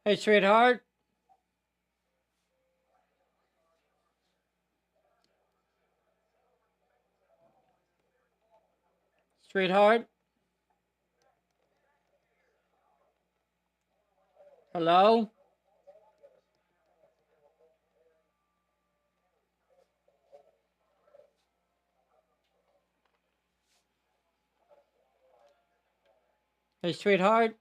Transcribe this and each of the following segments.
Hey, sweetheart. Sweetheart. Hello? Hey, sweetheart.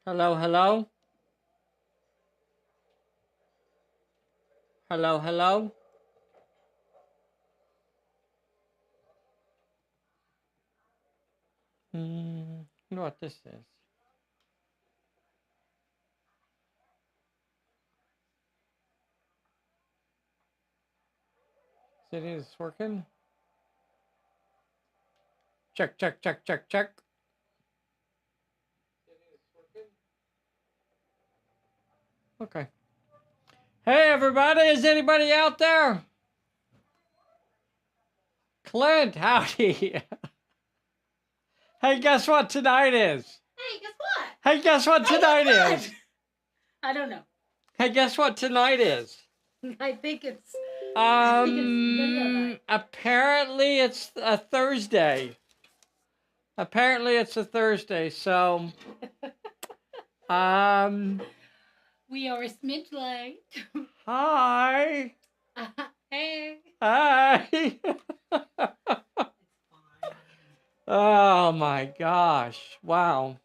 Hello, hello? Hello, hello? I wonder what this is. Is it working? Check, check, check, check, check. Okay. Hey, everybody. Is anybody out there? Clint, howdy. Hey, guess what tonight is? Hey, guess what? Hey, guess what tonight is? I don't know. Hey, guess what tonight is? I think it's. Apparently it's a Thursday. Apparently it's a Thursday, so we are a smidge late. Hi. Hey. Hi. Oh my gosh. Wow.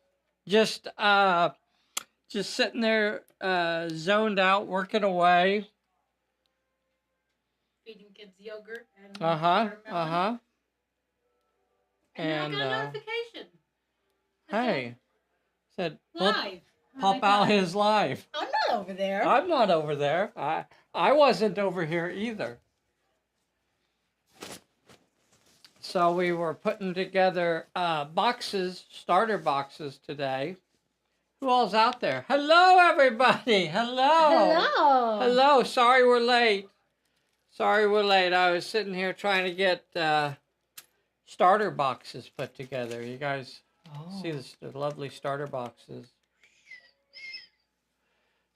Just sitting there zoned out, working away. Feeding kids yogurt and watermelon. And I got a notification. Hey. Said Live. Pulp is live. I'm not over there. I'm not over there. I wasn't over here either. So we were putting together starter boxes today. Who all's out there? Hello, everybody. Hello. Hello. Hello. Sorry we're late. I was sitting here trying to get starter boxes put together. You guys see the lovely starter boxes.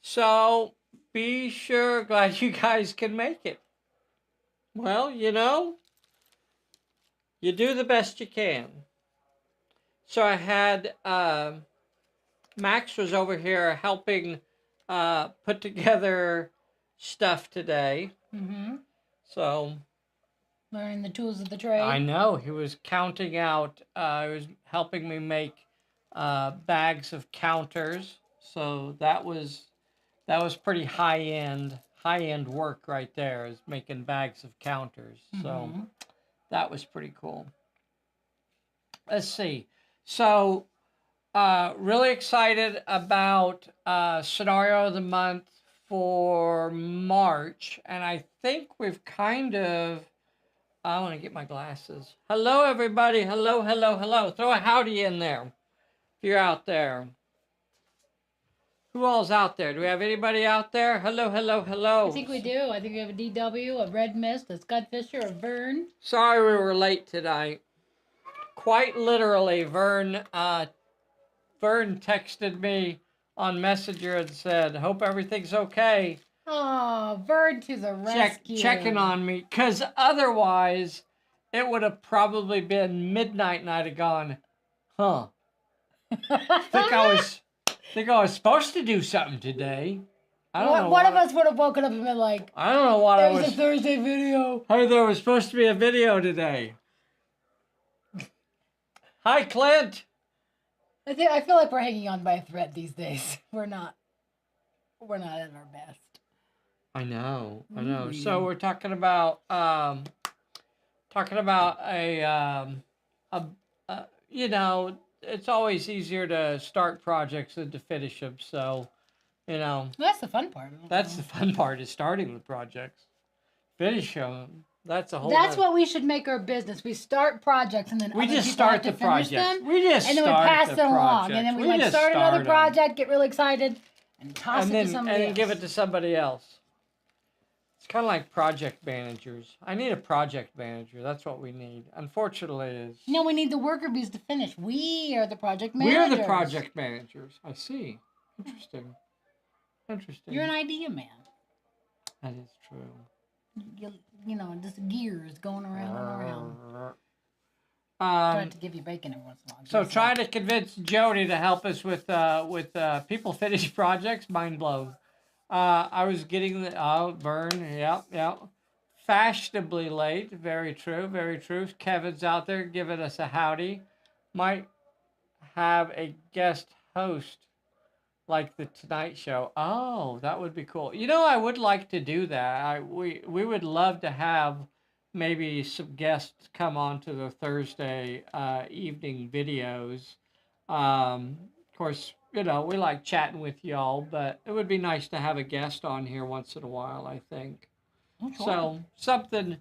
So be sure, glad you guys can make it. Well, you do the best you can. So I had Max was over here helping put together stuff today. Mm-hmm. So learning the tools of the trade. I know. He was counting out. He was helping me make bags of counters. So that was pretty high end work right there. Is making bags of counters. Mm-hmm. So that was pretty cool. Let's see. So really excited about scenario of the month for March, and I think we've kind of. I want to get my glasses. Hello, everybody. Hello, hello, hello. Throw a howdy in there if you're out there. Who all's out there? Do we have anybody out there? Hello, hello, hello. I think we do. I think we have a DW, a Red Mist, a Scott Fisher, a Vern. Sorry we were late tonight. Quite literally, Vern texted me on Messenger and said, "Hope everything's okay." Oh, Vern to the rescue. Checking on me, because otherwise it would have probably been midnight and I'd have gone, huh. think I was supposed to do something today. I don't know. One of us would have woken up and been like, I don't know what I was. There's a Thursday video. Hey, there was supposed to be a video today. Hi, Clint. I feel like we're hanging on by a thread these days. We're not at our best. I know. So we're talking about a it's always easier to start projects than to finish them. So, that's the fun part. That's the fun part, is starting the projects. Finish them. That's what we should make our business. We start projects and then we just start the projects. And then we pass it along, and then we start another project, get really excited, and toss it to somebody else. And then give it to somebody else. It's kind of like project managers. I need a project manager. That's what we need. Unfortunately, is No, we need the worker bees to finish. We are the project we're managers. the project managers. I see. Interesting. Interesting. You're an idea man. That is true. You know, just gears going around and around. Try to give you bacon every once in a while. So trying to convince Jody to help us with people finish projects, mind blown. I was getting the burn, yeah. Fashionably late, very true, very true. Kevin's out there giving us a howdy. Might have a guest host like the Tonight Show. Oh, that would be cool. You know, I would like to do that. We would love to have maybe some guests come on to the Thursday evening videos. Of course, you know, we like chatting with y'all, but it would be nice to have a guest on here once in a while, I think. Oh, sure. So something.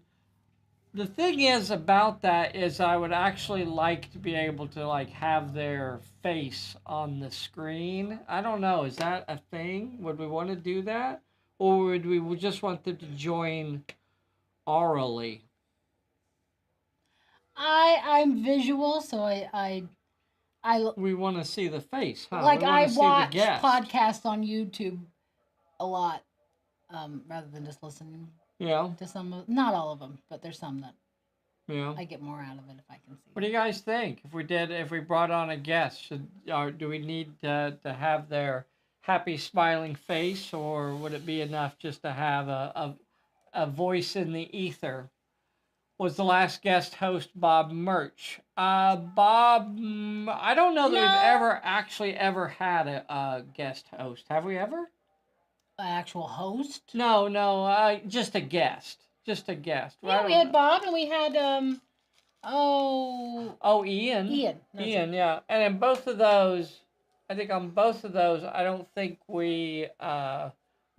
The thing is about that is I would actually like to be able to like have their face on the screen. I don't know. Is that a thing? Would we want to do that? Or would we just want them to join orally? I'm visual, so I we want to see the face, huh? Like I watch podcasts on YouTube a lot, rather than just listening. Yeah. To some of, not all of them, but there's some that. Yeah. I get more out of it if I can see. What do you guys think? If we brought on a guest, do we need to have their happy smiling face, or would it be enough just to have a voice in the ether? Was the last guest host Bob Murch? Bob, I don't know that we've ever had a guest host. Have we ever? An actual host? No, just a guest. Just a guest. Yeah, we had Bob and we had Ian. Ian, yeah. And in both of those, I think on both of those, I don't think we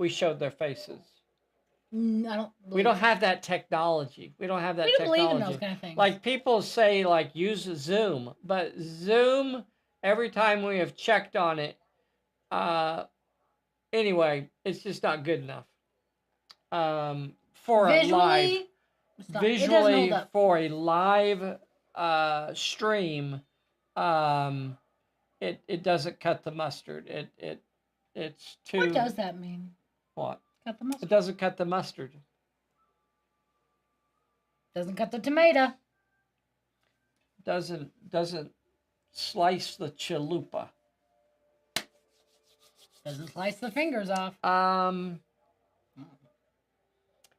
showed their faces. We don't have that technology. We don't believe in those kind of things. Like people say, like use Zoom, but Zoom, every time we have checked on it, anyway, it's just not good enough. For a live stream, it doesn't cut the mustard. It's too. What does that mean? What? Cut the mustard. It doesn't cut the mustard. Doesn't cut the tomato. Doesn't slice the chalupa. Doesn't slice the fingers off.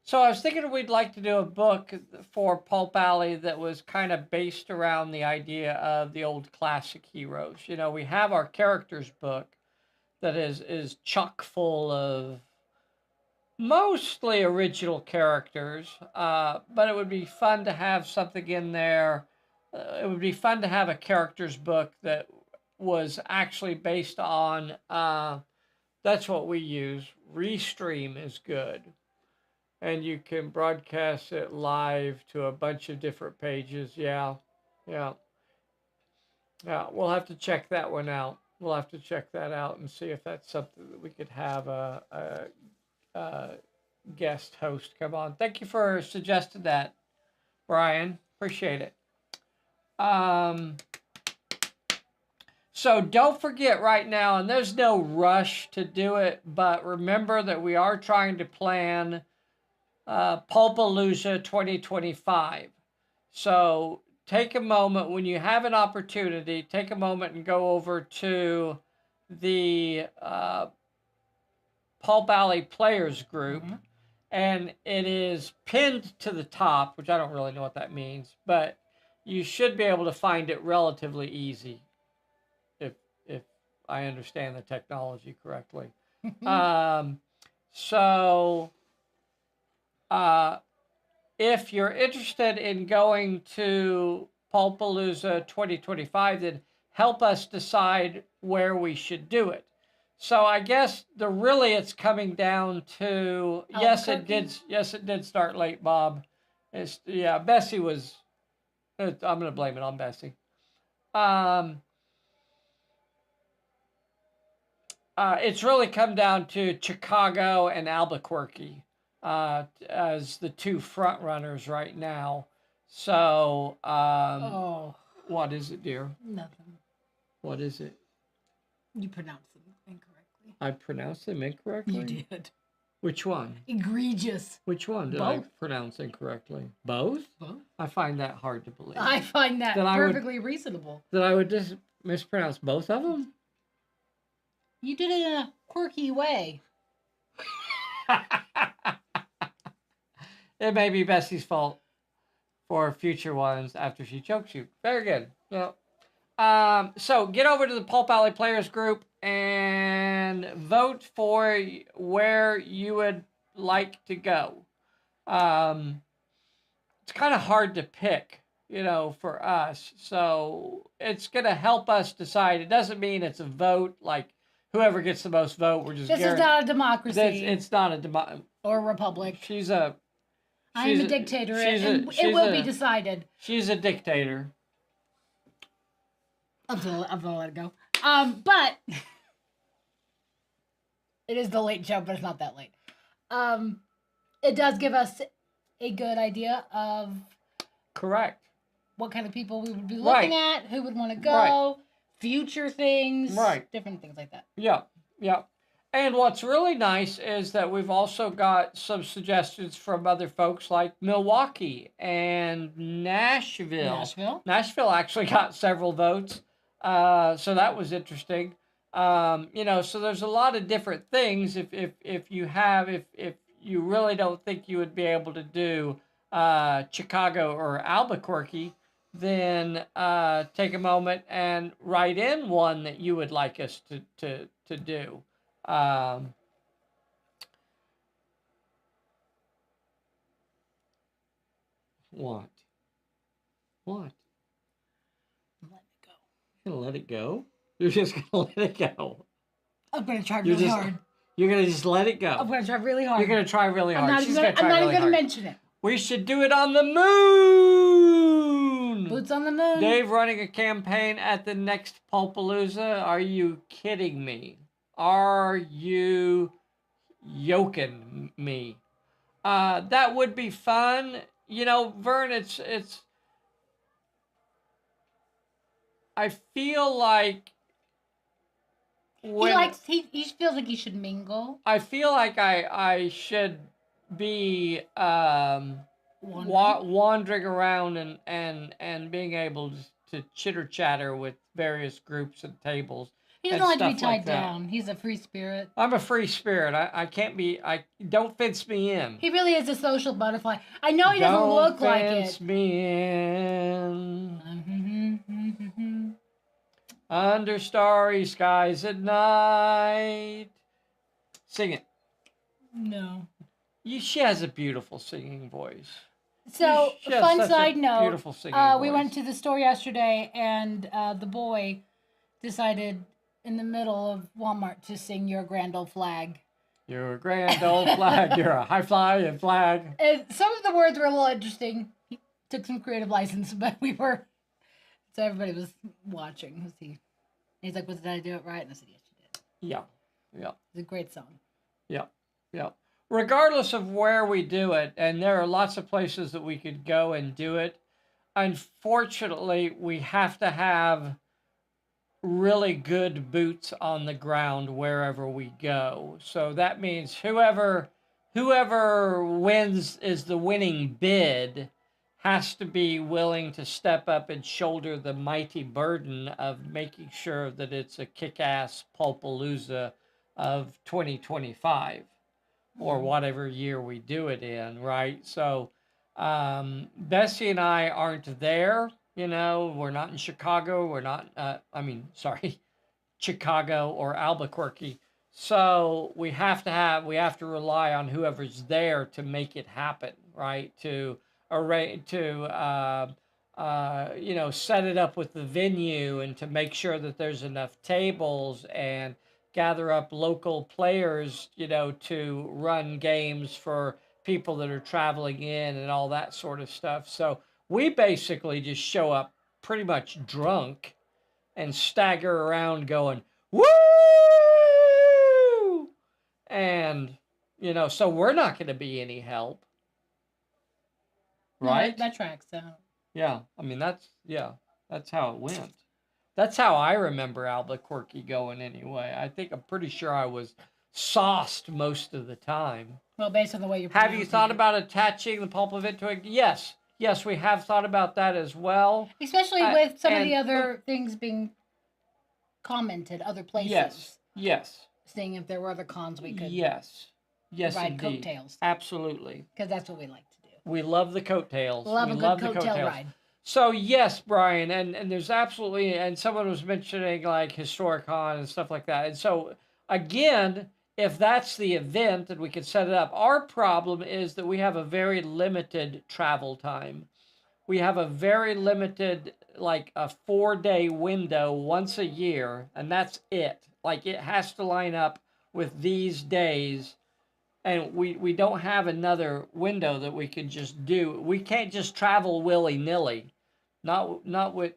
So I was thinking we'd like to do a book for Pulp Alley that was kind of based around the idea of the old classic heroes. You know, we have our characters book that is chock full of mostly original characters, but it would be fun to have something in there. It would be fun to have a characters book that was actually based on, that's what we use. Restream is good. And you can broadcast it live to a bunch of different pages. Yeah. We'll have to check that one out. We'll have to check that out and see if that's something that we could have a guest host come on. Thank you for suggesting that, Brian. Appreciate it. So don't forget right now, and there's no rush to do it, but remember that we are trying to plan Pulpalooza 2025. So take a moment when you have an opportunity, take a moment and go over to the Pulp Alley Players group. Mm-hmm. And it is pinned to the top, which I don't really know what that means, but you should be able to find it relatively easy if I understand the technology correctly. If you're interested in going to Pulpalooza 2025, then help us decide where we should do it. So I guess it's coming down to, yes, it did start late, Bob. Bessy was, I'm going to blame it on Bessy. It's really come down to Chicago and Albuquerque. as the two front runners right now. So, Oh, what is it, dear? nothing. What is it? You pronounced them incorrectly. I pronounced them incorrectly? You did. Which one? Egregious. Which one did Both. I pronounce incorrectly? Both? Both. I find that hard to believe. I find that perfectly reasonable. That I would just mispronounce both of them? You did it in a quirky way. It may be Bessy's fault for future ones after she chokes you. Very good. Well, so get over to the Pulp Alley Players group and vote for where you would like to go. It's kind of hard to pick, for us. So it's going to help us decide. It doesn't mean it's a vote like whoever gets the most vote. We're just. This is not a democracy. It's not a democracy or a republic. I am a dictator, and it will be decided. She's a dictator. I'm gonna let it go. But it is the late show, but it's not that late. It does give us a good idea of correct what kind of people we would be looking at, who would want to go, future things, different things like that. Yeah. And what's really nice is that we've also got some suggestions from other folks like Milwaukee and Nashville. Nashville actually got several votes. So that was interesting. So there's a lot of different things. If you really don't think you would be able to do Chicago or Albuquerque, then take a moment and write in one that you would like us to do. What? Let it go. You're gonna let it go? You're just gonna let it go. I'm gonna try really hard. You're gonna just let it go. I'm gonna try really hard. You're gonna try really hard. I'm not even gonna mention it. We should do it on the moon. Boots on the moon. Dave running a campaign at the next Pulpalooza. Are you kidding me? Are you yoking me? That would be fun. Vern, it's I feel like he feels like he should mingle. I feel like I should be wandering around and being able to chitter chatter with various groups and tables. He doesn't like to be tied down. He's a free spirit. I'm a free spirit. I can't be. Don't fence me in. He really is a social butterfly. I know he doesn't look like it. Don't fence me in. Under starry skies at night. Sing it. No. She has a beautiful singing voice. So, fun side note. Beautiful singing voice. We went to the store yesterday, and the boy decided in the middle of Walmart to sing Your Grand Old Flag. Your grand old flag. You're a high-flying flag. And some of the words were a little interesting. He took some creative license, but so everybody was watching. He's like, did I do it right? And I said, yes, you did. Yeah. It's a great song. Yeah. Regardless of where we do it, and there are lots of places that we could go and do it, unfortunately, we have to have really good boots on the ground wherever we go. So that means whoever wins is the winning bid has to be willing to step up and shoulder the mighty burden of making sure that it's a kick-ass Pulpalooza of 2025 or whatever year we do it in, right? So Bessy and I aren't there. We're not in Chicago. We're not, Chicago or Albuquerque. So we have to rely on whoever's there to make it happen, right? To set it up with the venue and to make sure that there's enough tables and gather up local players, to run games for people that are traveling in and all that sort of stuff. So we basically just show up pretty much drunk and stagger around going, woo! And, So we're not going to be any help, No, right? that tracks. Yeah, I mean that's how it went. That's how I remember Albuquerque going anyway. I think I'm pretty sure I was sauced most of the time. Well, based on the way you're Have you thought it. about attaching the pulp of it to it? Yes. Yes, we have thought about that as well. Especially with some of the and- other things being commented other places. Yes. Yes. Seeing if there were other cons we could Yes. Yes, ride indeed. coattails. Absolutely. Because that's what we like to do. We love the coattails. Love we a good love coattail the coattails. ride. So yes, Brian, and there's absolutely, and someone was mentioning like Historicon and stuff like that. And so again, if that's the event and we can set it up, our problem is that we have a very limited travel time. We have a very limited, like a 4-day window once a year, and that's it. Like it has to line up with these days, and we don't have another window that we can just do. We can't just travel willy-nilly. Not with,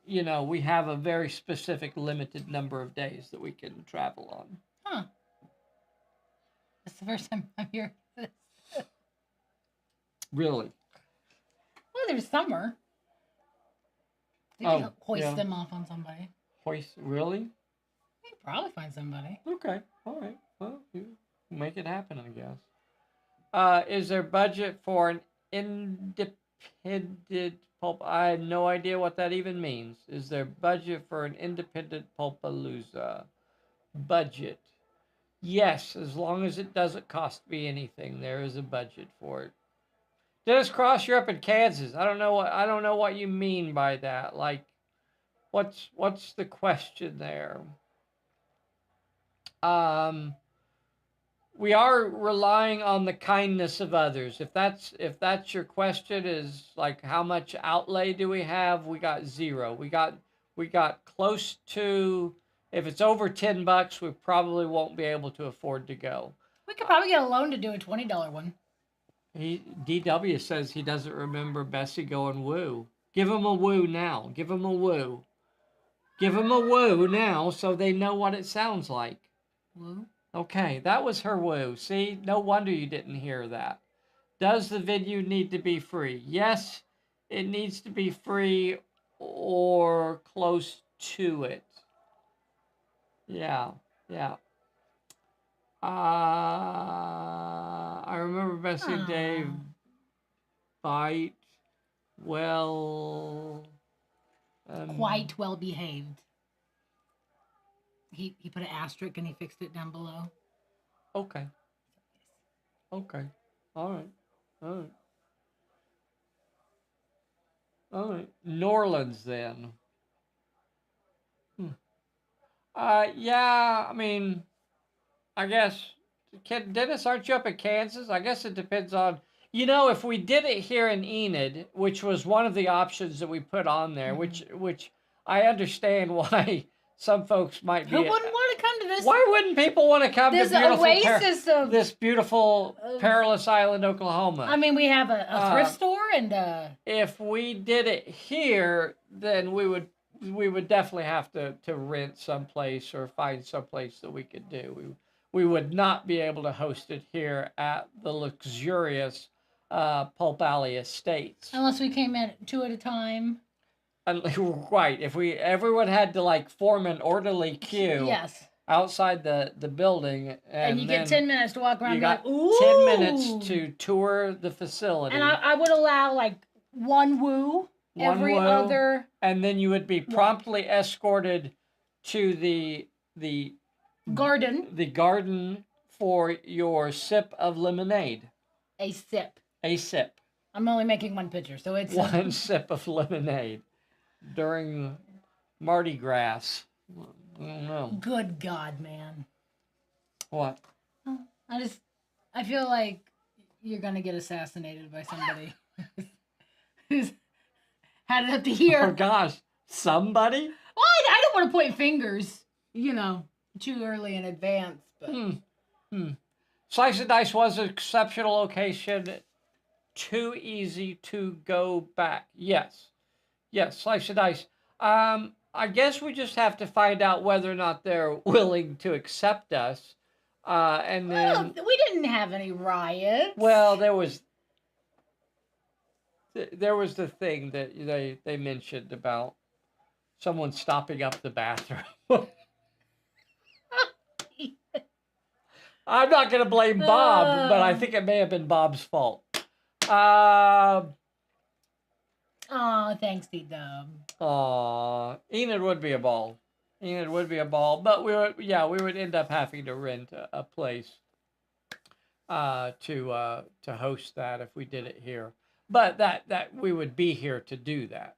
we have a very specific limited number of days that we can travel on. Huh. That's the first time I'm hearing this. Really? Well, there's summer. You can hoist them off on somebody. Hoist? Really? You can probably find somebody. Okay. All right. Well, you make it happen, I guess. Is there budget for an independent pulp? I have no idea what that even means. Is there budget for an independent pulpalooza? Budget. Yes, as long as it doesn't cost me anything, there is a budget for it. Dennis Cross, you're up in Kansas. I don't know what you mean by that. Like, what's the question there? We are relying on the kindness of others. If that's your question, is like how much outlay do we have? We got zero. We got close to, if it's over $10, we probably won't be able to afford to go. We could probably get a loan to do a $20 one. DW says he doesn't remember Bessy going woo. Give him a woo now. Give him a woo. Give him a woo now so they know what it sounds like. Woo? Okay, that was her woo. See, no wonder you didn't hear that. Does the venue need to be free? Yes, it needs to be free or close to it. Yeah. I remember Bessy and Dave bite well. Quite well behaved. He put an asterisk and he fixed it down below. Okay. All right. New Orleans then. Yeah, I mean, I guess, Dennis, aren't you up in Kansas? I guess it depends on, if we did it here in Enid, which was one of the options that we put on there, which I understand why some folks might be. Who wouldn't want to come to this? Why wouldn't people want to come to this beautiful perilous island, Oklahoma? I mean, we have a thrift store and. If we did it here, then we would definitely have to rent someplace or find someplace that we could do. We would not be able to host it here at the luxurious Pulp Alley Estates. Unless we came in 2 at a time. Right. If everyone had to like form an orderly queue. Yes. Outside the building. And you get 10 minutes to walk around. You got like, 10 minutes to tour the facility. And I would allow like one woo. Every other. And then you would be promptly escorted to the garden. The garden for your sip of lemonade. A sip. I'm only making one picture, so it's one sip of lemonade during Mardi Gras. I don't know. Good God, man. What? I feel like you're gonna get assassinated by somebody who's had it up to here. Oh gosh, somebody? Well, I don't want to point fingers, too early in advance. But Slice and Dice was an exceptional location. Too easy to go back. Yes, Slice and Dice. I guess we just have to find out whether or not they're willing to accept us. And Well, then, we didn't have any riots. well, there was the thing that they mentioned about someone stopping up the bathroom. I'm not going to blame Bob, but I think it may have been Bob's fault. Oh, thanks, D-Dub. Enid would be a ball. Enid would be a ball, but we would end up having to rent a place to host that if we did it here. But that we would be here to do that.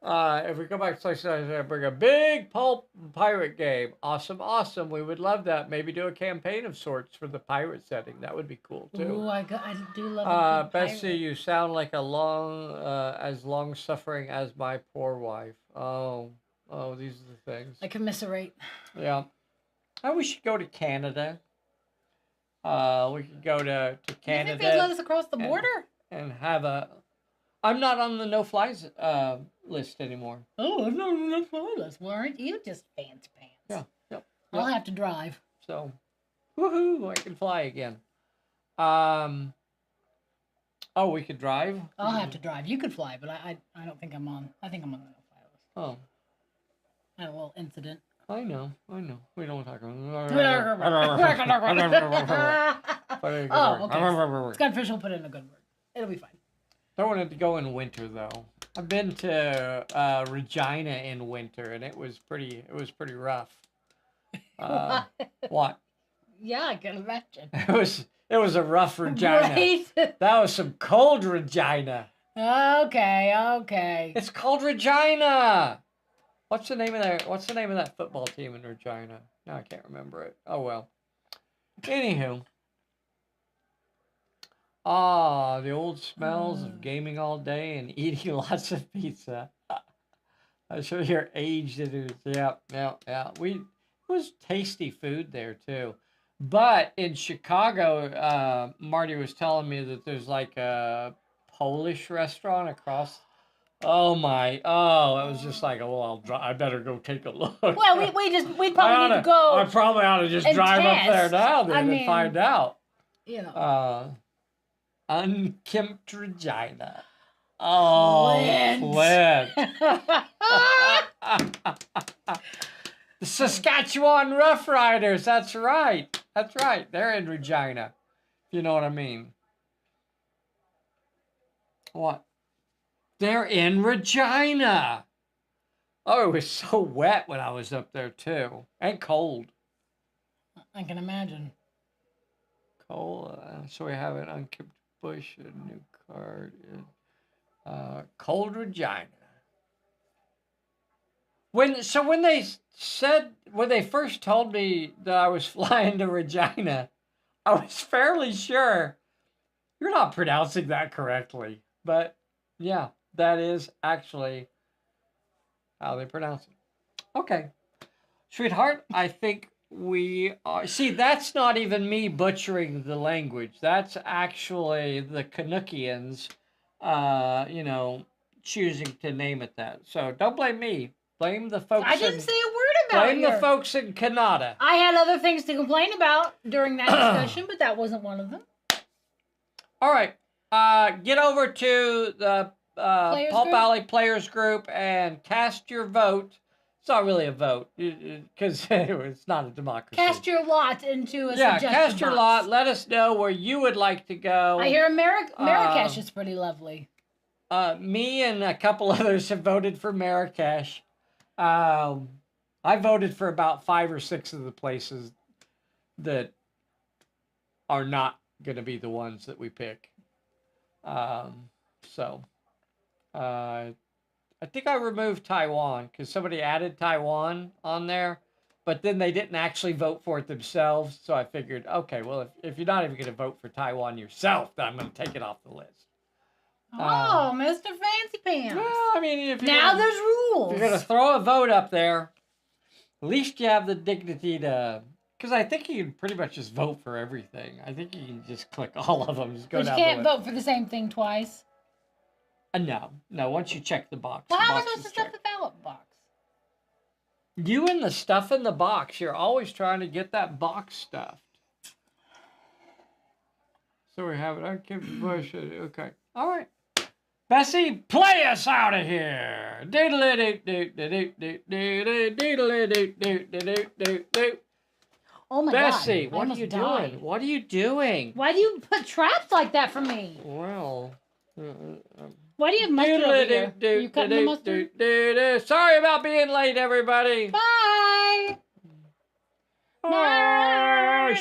If we come back to Slice I bring a big Pulp pirate game. Awesome, awesome. We would love that. Maybe do a campaign of sorts for the pirate setting. That would be cool too. Ooh, I do love a good Bessy, pirate. you sound like as long suffering as my poor wife. Oh, these are the things. I commiserate. Yeah. We should go to Canada. We could go to Canada. You think they'd let us across the border? And have a. I'm not on the no-flies list anymore. Oh, I'm not on the no-fly list. Well, aren't you just fancy pants? Yeah. Yep. I'll have to drive. So, woohoo! I can fly again. Oh, we could drive. I'll have to drive. You could fly, but I don't think I'm on. I think I'm on the no-fly list. Oh. I had a little incident. I know. We don't talk about Oh, okay. Scott Fish will put in a good word. It'll be fine. Don't want it to go in winter though. I've been to Regina in winter, and it was pretty rough. What? Yeah, I can imagine. It was a rough Regina. Right? That was some cold Regina. Okay. It's called Regina. What's the name of that football team in Regina? No, I can't remember it. Oh well. Anywho. The old smells of gaming all day and eating lots of pizza. I'm sure you're aged into it. Yeah. It was tasty food there too. But in Chicago, Marty was telling me that there's like a Polish restaurant across. Oh, it was just like, well, I better go take a look. Well, we'd probably need to go. I probably ought to just drive up there now and find out. You know. Unkempt Regina. Oh, Flint. The Saskatchewan Rough Riders. That's right. They're in Regina. If you know what I mean. What? They're in Regina. Oh, it was so wet when I was up there too, and cold. I can imagine. Cold. So we have an unkempt bush, a new card. Cold Regina. When they first told me that I was flying to Regina, I was fairly sure you're not pronouncing that correctly. But yeah, that is actually how they pronounce it. Okay. Sweetheart, I think we are. See, that's not even me butchering the language. That's actually the Canuckians, choosing to name it that. So don't blame me. Blame the folks. I didn't say a word about it. Blame the folks in Canada. I had other things to complain about during that discussion, but that wasn't one of them. All right. Get over to the Pulp Alley Players Group and cast your vote. It's not really a vote because it's not a democracy. Cast your lot into a suggestion cast your box. lot. Let us know where you would like to go. I hear Marrakesh is pretty lovely. Me and a couple others have voted for Marrakesh. I voted for about 5 or 6 of the places that are not going to be the ones that we pick. I think I removed Taiwan because somebody added Taiwan on there, but then they didn't actually vote for it themselves. So I figured, okay, well, if you're not even going to vote for Taiwan yourself, then I'm going to take it off the list. Oh, Mr. Fancy Pants. Well, I mean, there's rules. If you're going to throw a vote up there, at least you have the dignity to... Because I think you can pretty much just vote for everything. I think you can just click all of them. Just go but you can't vote for the same thing twice. No. Once you check the box. Well, how am I supposed to stuff the ballot box? You and the stuff in the box. You're always trying to get that box stuffed. So we have it. I keep the bush. Okay. All right. Bessy, play us out of here. Oh my Bessy, god. what are you doing? What are you doing? Why do you put traps like that for me? Well, Why do you have mustard over here? Are you cutting the mustard? Sorry about being late, everybody. Bye. Bye.